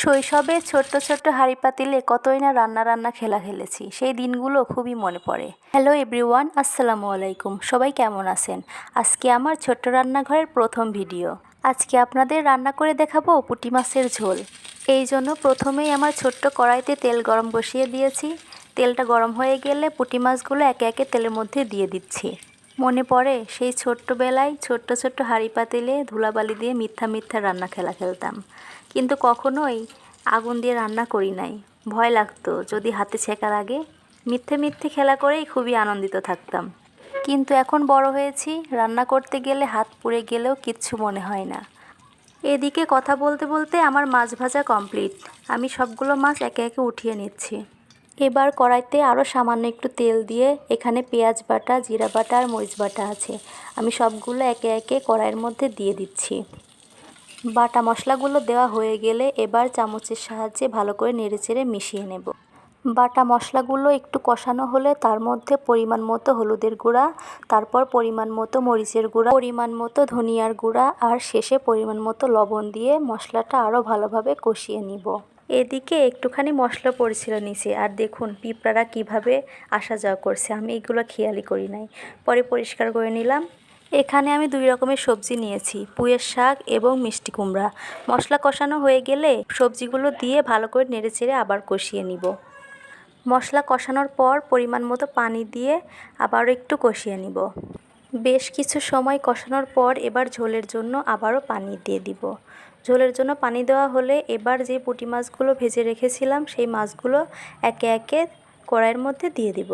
শৈশবে ছোট্ট ছোট্ট হাঁড়ি পাতিলে কতই না রান্না খেলা খেলেছি, সেই দিনগুলো খুবই মনে পড়ে। হ্যালো এভরিওয়ান, আসসালামু আলাইকুম। সবাই কেমন আছেন? আজকে আমার ছোট্ট রান্নাঘরের প্রথম ভিডিও। আজকে আপনাদের রান্না করে দেখাবো পুঁটি মাছের ঝোল। এই জন্য প্রথমেই আমার ছোট্ট কড়াইতে তেল গরম বসিয়ে দিয়েছি। তেলটা গরম হয়ে গেলে পুঁটি মাছগুলো একে একে তেলের মধ্যে দিয়ে দিচ্ছি। মনে পড়ে সেই ছোট্টবেলায় ছোট্ট ছোট্ট হাঁড়ি পাতিলে ধুলাবালি দিয়ে মিথ্যা মিথ্যা রান্না খেলা খেলতাম, কিন্তু কখনোই আগুন দিয়ে রান্না করি নাই। ভয় লাগতো যদি হাতে ছেঁকা লাগে। মিথ্যে মিথ্যে খেলা করেই খুবই আনন্দিত থাকতাম। কিন্তু এখন বড় হয়েছি, রান্না করতে গেলে হাত পুড়ে গেলেও কিচ্ছু মনে হয় না। এদিকে কথা বলতে বলতে আমার মাছ ভাজা কমপ্লিট। আমি সবগুলো মাছ একে একে উঠিয়ে নিচ্ছি। এবার কড়াইতে আরও সামান্য একটু তেল দিয়ে এখানে পেঁয়াজ বাটা, জিরা বাটা আর মরিচ বাটা আছে। আমি সবগুলো একে একে কড়াইয়ের মধ্যে দিয়ে দিচ্ছি। বাটা মশলাগুলো দেওয়া হয়ে গেলে এবার চামচের সাহায্যে ভালো করে নেড়েচেড়ে মিশিয়ে নেব। বাটা মশলাগুলো একটু কষানো হলে তার মধ্যে পরিমাণ মতো হলুদের গুঁড়া, তারপর পরিমাণ মতো মরিচের গুঁড়া, পরিমাণ মতো ধনিয়ার গুঁড়া আর শেষে পরিমাণ মতো লবণ দিয়ে মশলাটা আরও ভালোভাবে কষিয়ে নিব। এদিকে একটুখানি মশলা পড়েছিল নিচে, আর দেখুন পিঁপড়ারা কিভাবে আসা যাওয়া করছে। আমি এগুলো খেয়ালই করি নাই, পরে পরিষ্কার করে নিলাম। এখানে আমি 2 রকমের সবজি নিয়েছি, পুঁইয়ের শাক এবং মিষ্টি কুমড়া। মশলা কষানো হয়ে গেলে সবজিগুলো দিয়ে ভালো করে নেড়েচেড়ে আবার কষিয়ে নিব। মশলা কষানোর পর পরিমাণ মতো পানি দিয়ে আবারও একটু কষিয়ে নিব। বেশ কিছু সময় কষানোর পর এবার ঝোলের জন্য আবারও পানি দিয়ে দিব। ঝোলের জন্য পানি দেওয়া হলে এবার যে পুঁটি মাছগুলো ভেজে রেখেছিলাম সেই মাছগুলো একে একে কড়াইয়ের মধ্যে দিয়ে দিব।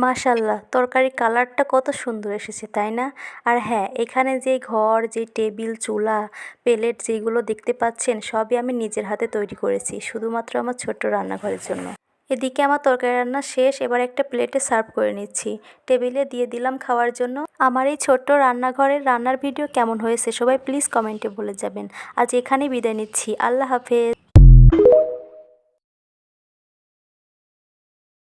মাশাল্লাহ, তরকারির কালারটা কত সুন্দর এসেছে, তাই না? আর হ্যাঁ, এখানে যে ঘর, যে টেবিল, চুলা, প্লেট যেগুলো দেখতে পাচ্ছেন সবই আমি নিজের হাতে তৈরি করেছি, শুধুমাত্র আমার ছোট্ট রান্নাঘরের জন্য। এদিকে আমার তরকারি রান্না শেষ, এবার একটা প্লেটে সার্ভ করে নিচ্ছি। টেবিলে দিয়ে দিলাম খাওয়ার জন্য। আমার এই ছোট্ট রান্নাঘরের রান্নার ভিডিও কেমন হয়েছে সবাই প্লিজ কমেন্টে বলে যাবেন। আজ এখানেই বিদায় নিচ্ছি। আল্লাহ হাফেজ।